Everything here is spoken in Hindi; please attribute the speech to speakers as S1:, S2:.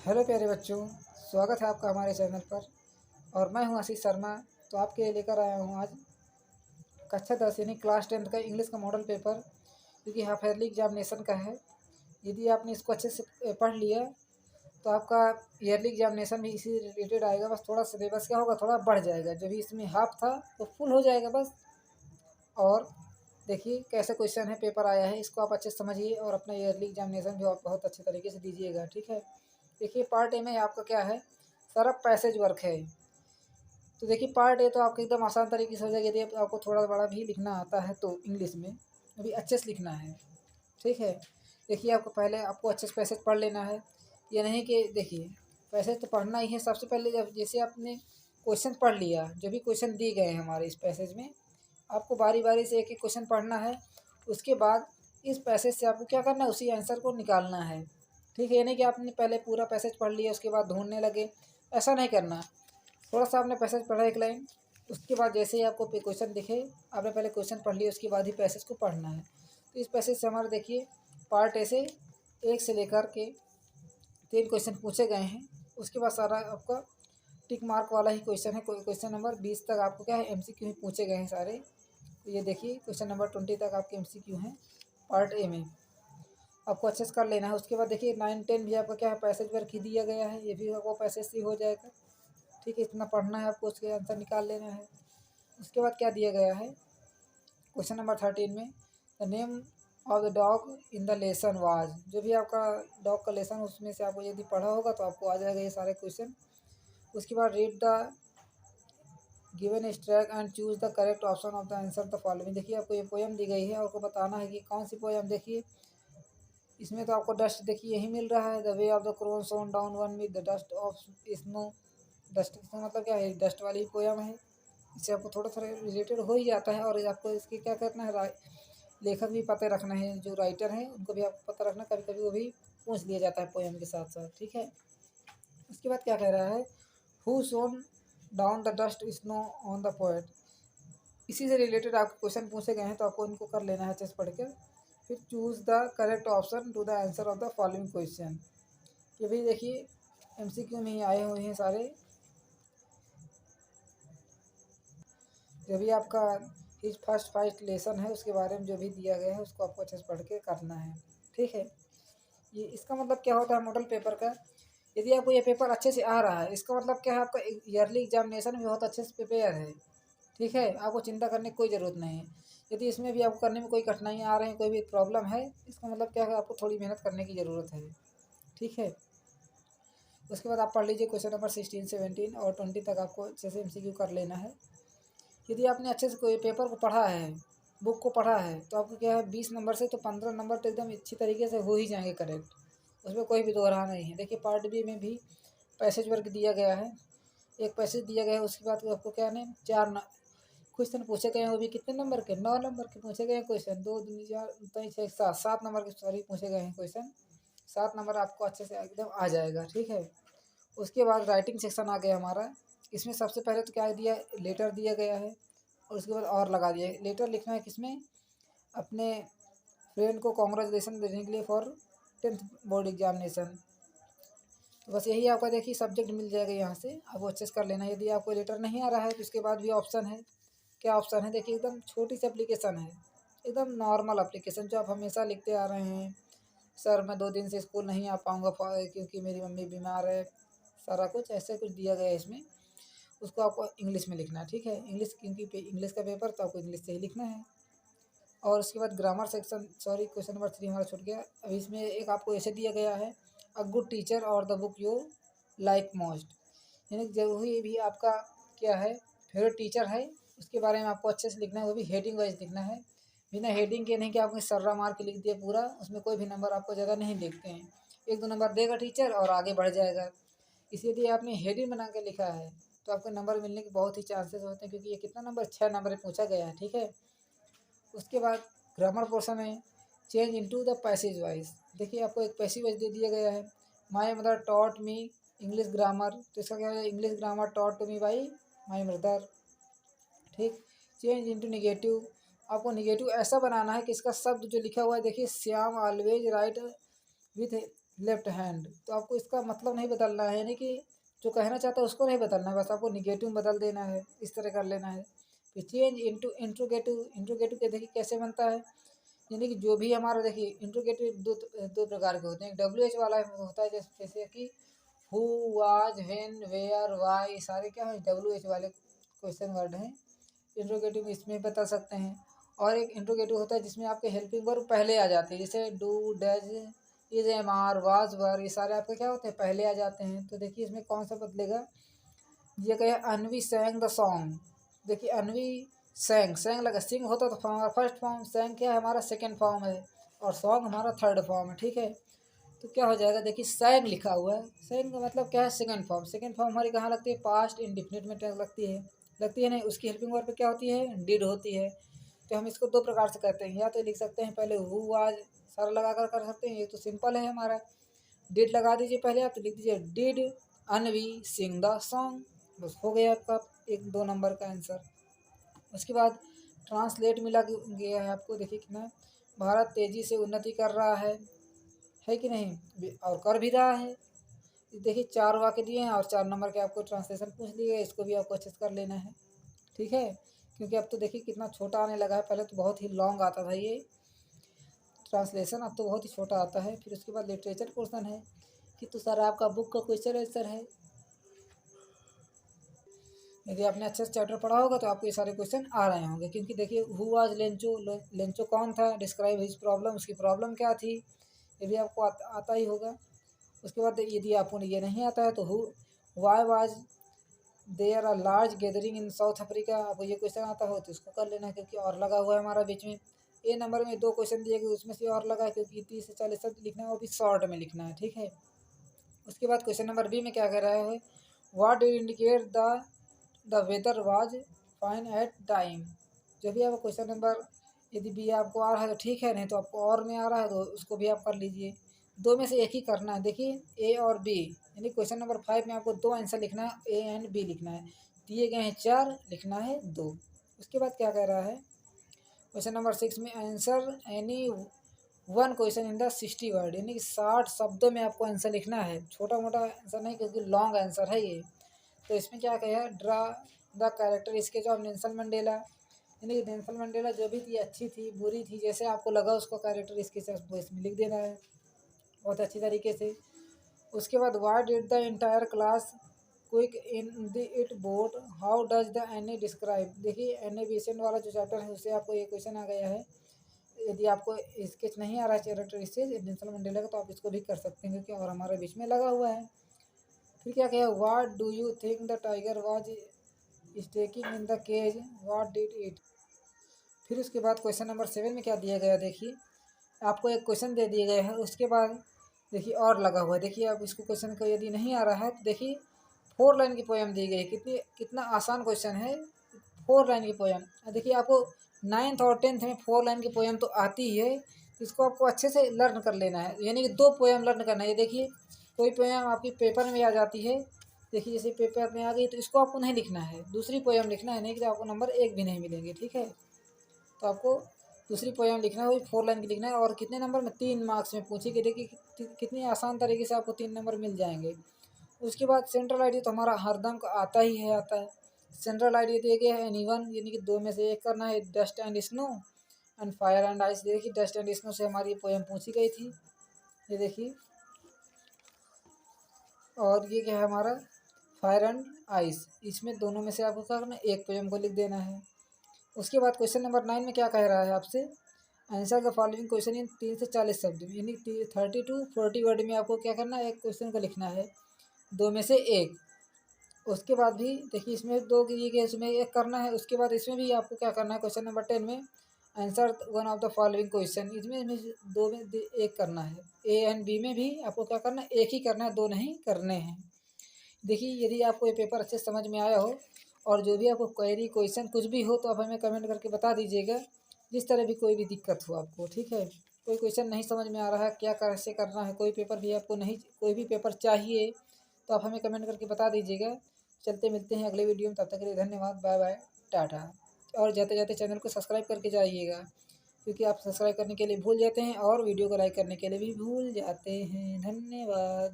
S1: हेलो प्यारे बच्चों, स्वागत है आपका हमारे चैनल पर। और मैं हूं आशीष शर्मा। तो आपके लिए लेकर आया हूं आज कक्षा 10 यानी क्लास 10 का इंग्लिश का मॉडल पेपर, क्योंकि हाफ ईयरली एग्जामिनेशन का है। यदि आपने इसको अच्छे से पढ़ लिया तो आपका ईयरली एग्जामिनेशन भी इसी रिलेटेड आएगा। बस थोड़ा सिलेबस क्या होगा, थोड़ा बढ़ जाएगा। जो भी इसमें हाफ था वो फुल हो जाएगा बस। और देखिए कैसे क्वेश्चन है, पेपर आया है, इसको आप अच्छे से समझिए और अपना ईयरली एग्जामिनेशन भी आप बहुत अच्छे तरीके से दीजिएगा। ठीक है। देखिए पार्ट ए में आपका क्या है, सारा पैसेज वर्क है। तो देखिए पार्ट ए तो आपका एकदम आसान तरीके से हो जाएगा। यदि आपको थोड़ा बड़ा भी लिखना आता है तो इंग्लिश में अभी अच्छे से लिखना है। ठीक है। देखिए आपको पहले आपको अच्छे से पैसेज पढ़ लेना है। ये नहीं कि देखिए पैसेज तो पढ़ना ही है सबसे पहले। जब जैसे आपने क्वेश्चन पढ़ लिया, जो भी क्वेश्चन दिए गए हैं हमारे इस पैसेज में, आपको बारी बारी से एक एक क्वेश्चन पढ़ना है। उसके बाद इस पैसेज से आपको क्या करना है, उसी आंसर को निकालना है। ठीक है। ये नहीं कि आपने पहले पूरा पैसेज पढ़ लिया उसके बाद ढूंढने लगे, ऐसा नहीं करना। थोड़ा सा आपने पैसेज पढ़ा एक लाइन, उसके बाद जैसे ही आपको क्वेश्चन दिखे, आपने पहले क्वेश्चन पढ़ लिया उसके बाद ही पैसेज को पढ़ना है। तो इस पैसेज से हमारे देखिए पार्ट ए से 1 से लेकर के 3 क्वेश्चन पूछे गए हैं। उसके बाद सारा आपका टिक मार्क वाला ही क्वेश्चन है। क्वेश्चन नंबर 20 तक आपको क्या है, एमसीक्यू ही पूछे गए हैं सारे। तो ये देखिए क्वेश्चन नंबर 20 तक आपके एमसीक्यू हैं पार्ट ए में। आपको अच्छे से कर लेना है। उसके बाद देखिए 9-10 भी आपका क्या है, पैसेज वर्क ही दिया गया है। ये भी आपको पैसेज से हो जाएगा। ठीक है, इतना पढ़ना है आपको, उसके आंसर निकाल लेना है। उसके बाद क्या दिया गया है क्वेश्चन नंबर 13 में, the name of the dog in the lesson was. जो भी आपका डॉग का लेसन उसमें से आपको यदि पढ़ा होगा तो आपको आ जाएगा ये सारे क्वेश्चन। उसके बाद read the given extract and choose the correct option of the answer the following. देखिए आपको ये पोएम दी गई है, आपको बताना है कि कौन सी पोएम। देखिए इसमें तो आपको डस्ट देखिए यही मिल रहा है, the way of the crow shook down on with the dust of snow. Dust का मतलब क्या है, डस्ट वाली पोयम है। इससे आपको थोड़ा थोड़ा रिलेटेड हो ही जाता है। और आपको इसकी क्या करना है, लेखक भी पता रखना है, जो राइटर हैं उनको भी आपको पता रखना। कभी कभी वो भी पूछ लिया जाता है पोयम के साथ साथ। ठीक है। उसके बाद क्या कह रहा है, who shook down the dust snow on the poet. इसी से रिलेटेड आपको क्वेश्चन पूछे गए हैं, तो आपको इनको कर लेना है अच्छे से पढ़ कर। फिर choose the correct option to the answer of the following question. ये भी देखिए एमसीक्यू में ही आए हुए हैं सारे। जो भी आपका इस फर्स्ट लेसन है उसके बारे में जो भी दिया गया है उसको आपको अच्छे से पढ़ के करना है। ठीक है। ये इसका मतलब क्या होता है मॉडल पेपर का, यदि आपको ये पेपर अच्छे से आ रहा है इसका मतलब क्या है, आपका ईयरली एग्जामिनेशन भी बहुत अच्छे से प्रिपेयर है। ठीक है। आपको चिंता करने की कोई ज़रूरत नहीं है। यदि इसमें भी आपको करने में कोई कठिनाइयाँ आ रही हैं, कोई भी प्रॉब्लम है, इसका मतलब क्या है, आपको थोड़ी मेहनत करने की ज़रूरत है। ठीक है। उसके बाद आप पढ़ लीजिए क्वेश्चन नंबर 16, 17 और 20 तक आपको अच्छे से एमसीक्यू कर लेना है। यदि आपने अच्छे से कोई पेपर को पढ़ा है, बुक को पढ़ा है, तो आपको क्या है 20 नंबर से तो 15 नंबर तो एकदम अच्छी तरीके से हो ही जाएंगे करेक्ट। उसमें कोई भी दो राह नहीं है। देखिए पार्ट बी में भी पैसेज वर्क दिया गया है, एक पैसेज दिया गया है। उसके बाद आपको क्या है, क्वेश्चन पूछे गए हैं, वो भी कितने नंबर के, 9 नंबर के पूछे गए हैं क्वेश्चन। 2 दूनी 4 3 6 7, 7 नंबर के सॉरी पूछे गए हैं क्वेश्चन। 7 नंबर आपको अच्छे से एकदम आ जाएगा। ठीक है। उसके बाद राइटिंग सेक्शन आ गया हमारा। इसमें सबसे पहले तो क्या दिया, लेटर दिया गया है। और उसके बाद और लगा दिया है। लेटर लिखना है किसमें, अपने फ्रेंड को कॉन्ग्रेचुलेसन देने के लिए फॉर 10th बोर्ड एग्जामिनेशन। तो बस यही आपका देखिए सब्जेक्ट मिल जाएगा यहाँ से, आपको अच्छे से कर लेना है। यदि आपको लेटर नहीं आ रहा है तो उसके बाद भी ऑप्शन है। क्या ऑप्शन है, देखिए एकदम छोटी सी एप्लीकेशन है, एकदम नॉर्मल एप्लीकेशन जो आप हमेशा लिखते आ रहे हैं। सर मैं 2 दिन से स्कूल नहीं आ पाऊँगा क्योंकि मेरी मम्मी बीमार है, सारा कुछ ऐसे कुछ दिया गया है इसमें। उसको आपको इंग्लिश में लिखना है। ठीक है। इंग्लिश, क्योंकि इंग्लिश का पेपर तो आपको इंग्लिश से ही लिखना है। और उसके बाद grammar section, sorry question number 3 हमारा छूट गया। अभी इसमें एक आपको ऐसे दिया गया है, अ गुड टीचर और the book you like most. यानी जरूरी भी आपका क्या है, फेवरेट टीचर है, उसके बारे में आपको अच्छे से लिखना है, वो भी हेडिंग वाइज लिखना है। बिना हेडिंग के नहीं कि आपने सर्रा मार के लिख दिया पूरा, उसमें कोई भी नंबर आपको ज़्यादा नहीं देखते हैं। 1-2 नंबर देगा टीचर और आगे बढ़ जाएगा। इसीलिए आपने हेडिंग बना के लिखा है तो आपको नंबर मिलने के बहुत ही चांसेस होते हैं, क्योंकि ये कितना नंबर, 6 नंबर में पूछा गया है। ठीक है। उसके बाद ग्रामर पोर्शन में change into the passive voice. देखिए आपको एक पैसेज वाइज दे दिया गया है, my mother taught me English grammar. तो इसका क्या है, English grammar taught to me by my mother. ठीक। चेंज इनटू निगेटिव, आपको निगेटिव ऐसा बनाना है कि इसका शब्द जो लिखा हुआ है, देखिए Shyam always right with left hand. तो आपको इसका मतलब नहीं बदलना है, यानी कि जो कहना चाहता है उसको नहीं बदलना है, बस आपको निगेटिव में बदल देना है, इस तरह कर लेना है। फिर चेंज इनटू इंट्रोगेटिव। इंट्रोगेटिव के देखिए कैसे बनता है, यानी कि जो भी हमारा देखिए इंट्रोगेटिव दो प्रकार के होते हैं। WH वाला होता है जैसे कि who, was, when, where, why, सारे क्या है WH वाले क्वेश्चन वर्ड हैं। इंट्रोगेटिव इसमें बता सकते हैं। और एक इंट्रोगेटिव होता है जिसमें आपके हेल्पिंग वर्ब पहले आ जाते हैं, जैसे do, does, is, am, are, was, were, ये सारे आपके क्या होते हैं पहले आ जाते हैं। तो देखिए इसमें कौन सा बदलेगा, ये कहे अनवी सैंग द सॉन्ग। देखिए अनवी सैंग, सैंग लगा, सिंग होता तो हमारा फर्स्ट फॉर्म, सैंग क्या है हमारा सेकेंड फॉर्म है, और सॉन्ग हमारा थर्ड फॉर्म है, ठीक है। तो क्या हो जाएगा, देखिए सैंग लिखा हुआ है, सैंग का मतलब क्या है सेकंड फॉर्म। सेकंड फॉर्म हमारी कहाँ लगती है, पास्ट इंडिफिनिट में लगती है, लगती है नहीं। उसकी हेल्पिंग वर्ब पे क्या होती है, डिड होती है। तो हम इसको दो प्रकार से करते हैं, या तो लिख सकते हैं पहले हु वाज सारा लगा कर सकते हैं, ये तो सिंपल है हमारा। डिड लगा दीजिए पहले, आप तो लिख दीजिए did Anvi sing the song, बस हो गया आपका एक 2 नंबर का आंसर। उसके बाद ट्रांसलेट मिला गया है आपको, देखिए कितना भारत तेज़ी से उन्नति कर रहा है कि नहीं, और कर भी रहा है। देखिए 4 वाक्य दिए हैं और 4 नंबर के आपको ट्रांसलेशन पूछ लिए, इसको भी आपको अच्छे से कर लेना है, ठीक है। क्योंकि अब तो देखिए कितना छोटा आने लगा है, पहले तो बहुत ही लॉन्ग आता था ये ट्रांसलेशन, अब तो बहुत ही छोटा आता है। फिर उसके बाद लिटरेचर पोर्सन है कि तो सर आपका बुक का क्वेश्चन आंसर है। यदि आपने अच्छे से चैप्टर पढ़ा होगा तो आपको ये सारे क्वेश्चन आ रहे होंगे, क्योंकि देखिए हु वाज लेंचो, लेंचो कौन था, डिस्क्राइब हिज प्रॉब्लम, उसकी प्रॉब्लम क्या थी, ये भी आपको आता ही होगा। उसके बाद यदि आपको ये नहीं आता है तो who why was there a large gathering in South Africa, आपको ये क्वेश्चन आता हो तो इसको कर लेना है, क्योंकि और लगा हुआ है हमारा बीच में। ए नंबर में 2 क्वेश्चन दिए गए, उसमें से और लगा है, क्योंकि 30 से 40 शब्द लिखना है, वो भी शॉर्ट में लिखना है, ठीक है। उसके बाद क्वेश्चन नंबर बी में क्या कह रहा है, what do indicate the weather was fine at time. जो भी आपका क्वेश्चन नंबर यदि बी आपको आ रहा है तो ठीक है, नहीं तो आपको और में आ रहा है तो उसको भी आप कर लीजिए। 2 में से एक ही करना है, देखिए ए और बी, यानी क्वेश्चन नंबर 5 में आपको 2 आंसर लिखना है, ए एंड बी लिखना है। दिए गए हैं 4, लिखना है 2। उसके बाद क्या कह रहा है, क्वेश्चन नंबर 6 में answer any one question in the 60 word, यानी कि 60 शब्दों में आपको आंसर लिखना है, छोटा मोटा आंसर नहीं, क्योंकि लॉन्ग आंसर है ये। तो इसमें क्या कहा, draw the character sketch of Nelson Mandela, यानी कि नेल्सन मंडेला जो भी थी, अच्छी थी बुरी थी, जैसे आपको लगा उसको कैरेक्टर स्केच आपको इसमें लिख देना है बहुत अच्छी तरीके से। उसके बाद what did the entire class quick in the it boat, how does the any describe. देखिए एनिमेशन वाला जो चैप्टर है उससे आपको ये क्वेश्चन आ गया है। यदि आपको स्केच नहीं आ रहा है कैरेक्टर स्केच नेल्सन मंडेला का, तो आप इसको भी कर सकते हैं, क्योंकि और हमारे बीच में लगा हुआ है। फिर क्या कहा, what do you think the tiger was stalking in the cage, what did it. फिर उसके बाद क्वेश्चन नंबर 7 में क्या दिया गया, देखिए आपको एक क्वेश्चन दे दिए गए हैं, उसके बाद देखिए और लगा हुआ है। देखिए अब इसको क्वेश्चन को यदि नहीं आ रहा है तो देखिए 4 लाइन की पोएम दी गई है, कितनी कितना आसान क्वेश्चन है, 4 लाइन की पोएम। देखिए आपको 9th और 10th में 4 लाइन की पोएम तो आती ही है, तो इसको आपको अच्छे से लर्न कर लेना है, यानी कि 2 पोएम लर्न करना है। ये देखिए कोई पोएम आपकी पेपर में आ जाती है, देखिए जैसे पेपर में आ गई तो इसको आपको नहीं लिखना है, दूसरी पोएम लिखना है, नहीं कि आपको नंबर 1 भी नहीं मिलेंगे, ठीक है। तो आपको दूसरी पोएम लिखना है, वही 4 लाइन की लिखना है, और कितने नंबर में, 3 मार्क्स में पूछी कि देखिए कितनी आसान तरीके से आपको 3 नंबर मिल जाएंगे। उसके बाद सेंट्रल आइडिया तो हमारा हरदम का आता ही है, आता है। सेंट्रल आइडिया दिया गया है एनीवन, यानी कि 2 में से एक करना है, dust and snow and fire and ice. देखिए डस्ट एंड स्नो से हमारी ये पोएम पूछी गई थी, ये देखिए। और ये क्या है हमारा फायर एंड आइस, इसमें दोनों में से आपको क्या करना है, एक पोएम को लिख देना है। उसके बाद क्वेश्चन नंबर 9 में क्या कह रहा है आपसे, answer the following question in 3 से 40 शब्द में, यानी 30 to 40 वर्ड में आपको क्या करना है, एक क्वेश्चन को लिखना है, 2 में से एक। उसके बाद भी देखिए इसमें 2 दिए गए, इसमें एक करना है। उसके बाद इसमें भी आपको क्या करना है, क्वेश्चन नंबर 10 में answer one of the following question, इसमें 2 में एक करना है। ए एंड बी में भी आपको क्या करना है, एक ही करना है, 2 नहीं करने हैं। देखिए यदि आपको ये पेपर अच्छे समझ में आया हो, और जो भी आपको क्वेरी क्वेश्चन कुछ भी हो तो आप हमें कमेंट करके बता दीजिएगा, जिस तरह भी कोई भी दिक्कत हो आपको, ठीक है। कोई क्वेश्चन नहीं समझ में आ रहा है, क्या कैसे करना है, कोई पेपर भी आपको नहीं, कोई भी पेपर चाहिए तो आप हमें कमेंट करके बता दीजिएगा। चलते मिलते हैं अगले वीडियो में, तब तक के लिए धन्यवाद, बाय बाय, टाटा। और जाते जाते चैनल को सब्सक्राइब करके जाइएगा। क्योंकि आप सब्सक्राइब करने के लिए भूल जाते हैं और वीडियो को लाइक करने के लिए भी भूल जाते हैं। धन्यवाद।